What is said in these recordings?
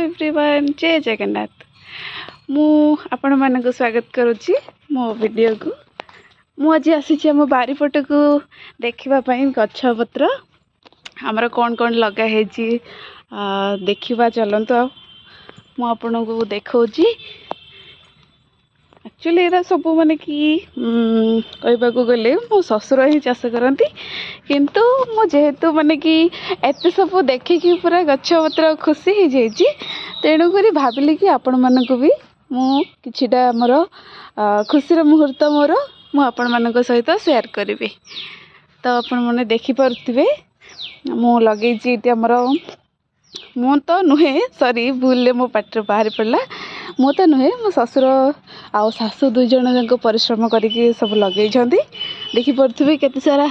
Everyone जय जगन्नाथ। मु आपण मानक स्वागत करुच्ची मो वीडियो को। मु आज आसी आम बारीपट को देखापी गछपत्र आमर कौन कौन लगाई देखा चलतु आपन को देखा। एक्चुअली ये सब माने कि कहवा गले मो ससुर ही चाष करती किंतु मो जेहेतु माने कि एत सब देखिकी पूरा गछपत्र खुशी हो जाइए तेणुक भाविली कि आपण मानक भी मु किछिटा मोर खुशीर मुहूर्त मोर आपण मानक सहित शेयर करी। तो आपण मैंने देखिपे मु लगे आमर मु तो नुहे सॉरी भूल मो पाटर बाहरी पड़ा मु तो नुहे मो ससुर आउ सासू दुई जन जाक परिश्रम करके सब लगे देखिपे केते सारा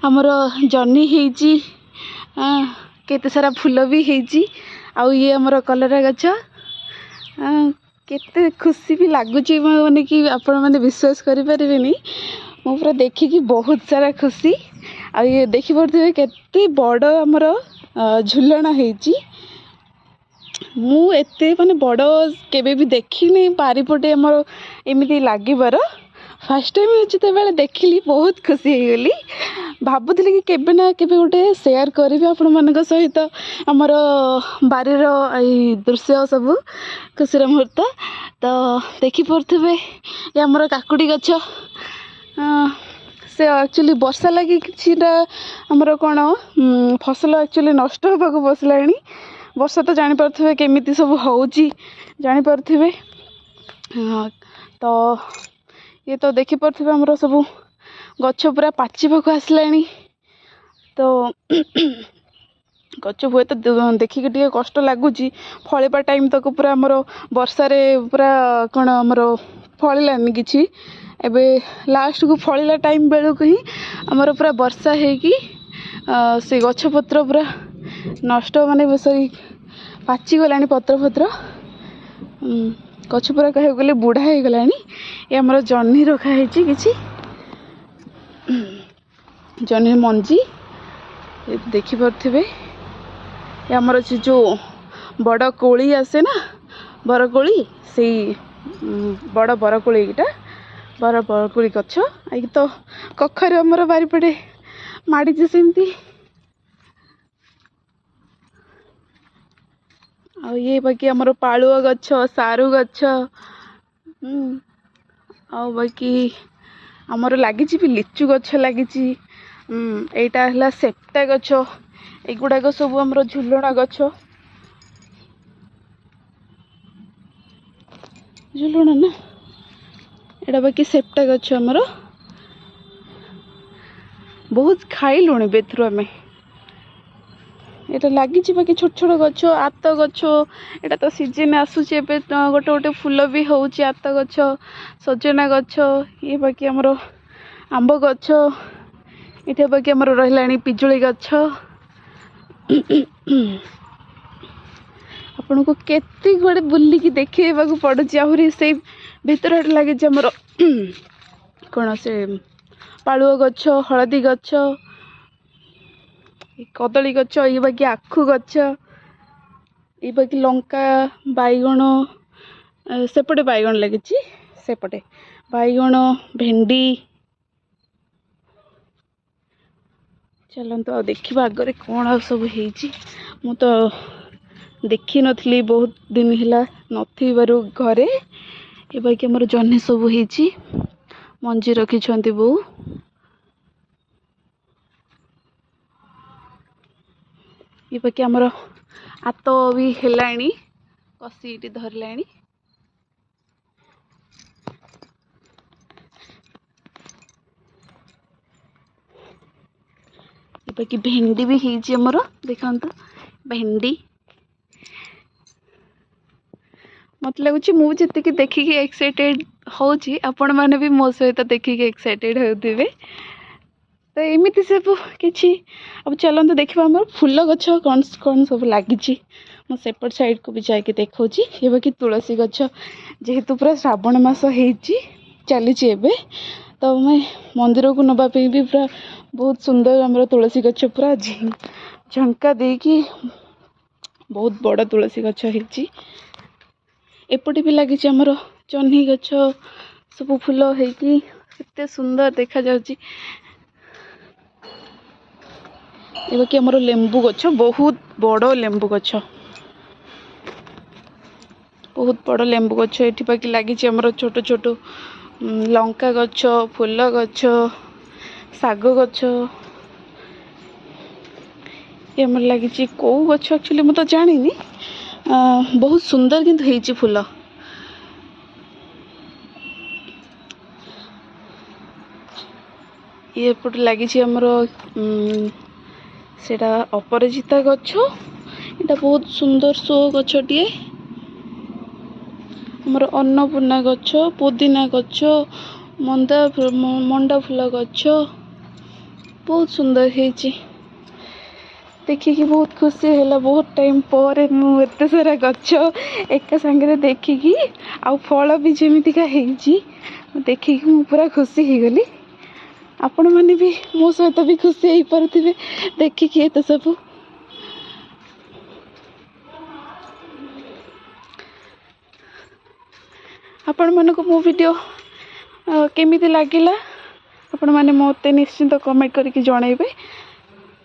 आमर जन्नी होती केते सारा फूल भी होती आउ ये आमर कलरा गछ केते खुशी भी लगुच माने कि आपण मैंने विश्वास करें मो पूरा देखिकी बहुत सारा खुशी आ ये देखिपे केते बड़ आमर झुलना होती मु एते माने बड़ केबे भी देखिनी बारीपटे आमर एमती लागिबार फास्ट टाइम जिते देखिली बहुत खुशी हो गली। भावुली कि केबे ना केबे गोटे शेयर करी आपण मान सहित आमर बारीर दृश्य सब खुशीर मुहूर्त। तो देखिपे ये आमर काकुड़ी गछ से एक्चुअली वर्षा लगी किछिटा आमर कौन फसल एक्चुअली नष्ट होगा बसला। वर्षा तो जानीपे केमिति सब होची जानीपे। तो ये तो देखिपे आमर सब गछ पूरा पाचिबाक आसला। तो गछ हुए तो देखिए टे कष्ट लगुच फलवा टाइम तक पूरा आमर वर्षा पूरा कौन आमर फलानी कि एबे लास्ट को फलिला टाइम बेलू ही आमर पूरा वर्षा होगी से गछपत्र पूरा नष्ट माने सरी पाची गलानी पत्र पत्र गछ पूरा कह गले बुढ़ा हो गला। ये आमर जन्नी रखाई कि जन्नी मंजी देखिपे आमर जो बड़ कोली आसे ना बरकोली से बड़ बरकोली ईटा बरकोली गछ आई तो कखर आमर बारीपटे माड़ी सेमती आ ये बाकी आमर पालुआ गछ सारू गछ आ बाकी आमर लगी भी लिचु गछ लगी एटा है सेप्टा गछ एगुड़ाक सब आमर झुलना गछ झुलना ना एटा बाकी सेप्टा गछ आमर बहुत खाइलुणी बेथुर आम एटा लगी बाकी छोट छोट गछ आत गछ एटा तो सीजन आसूचे गोटे गोटे फूल भी होची आत गछ सजना गछ ये बाकी आमर आंब गछ इटे बाकी आमर रहिलानी पिजुली गछ। आपन को केते गुड़े बुलिकी देखा पड़ुची आहरी से भीतर लगे आमर कौन से पालुआ गछ हलदी गछ कदली गछ ये बाकी आखु गछ ये बाकी लंका बैगण सेपटे बैगण लगी सेपटे बैगण भेंडी चलते आ देखा आगे कौन आ सब मु तो देखी नी बहुत दिन है नथी घरे ये बाकी आमर जन्नी सब मंजी रखी बो ये बाकी आमर आत भी है कसी धरला। ये बाकी भेंडी भी है आमर देखा भेंडी मत लगुच मुझे देखिकी एक्साइटेड होची आपण माने भी मो सहित देखिकी एक्साइटेड होथिबे। तो एमती सब कि अब चलते देखा आम फूल गछ कौन कौन सब लगी मो सेपट साइड को भी जाके देखा। ये बाकी तुलसी गछ जेहेतु पूरा श्रावण मास चली तो मैं मंदिर को नापी भी पूरा बहुत सुंदर आम तुलसी गछ पूरा झंका देकी बहुत बड़ तुलसी गछ है। एपटे भी लगी आमर जह्नी गछ सब फूल होती केते सुंदर देखा जाउची। ये बाकी आमर लेंबू गछ बहुत बड़ लेंबू गछ बहुत बड़ लेंबू गछ ये बाकी लगी आमर छोट छोट लंका गछ फूल गछ साग गछ ये आमर लगी कौ गछ एक्चुअली मुझे तो जानी बहुत सुंदर किंतु हेची फूल। ये पट लगी आमर सेटा अपराजिता गछ एटा बहुत सुंदर शो गछटिए। आमर अन्नपूर्णा गछ पुदीना गछ मंडा फूल गछ बहुत सुंदर हेची। देखिकी बहुत खुशी है बहुत टाइम पर एत सारा गछ एक सांगे देखिकी आउ फल भी जमीतिका देखिकी मु पूरा खुशी हो गली। आपण मैंने भी मो सहित भी खुशी हो पारे देखिकी एत सब। आपण मन को मो वीडियो केमिति लागिला आपण माने मते निश्चिंत कमेंट करके जणाइबे।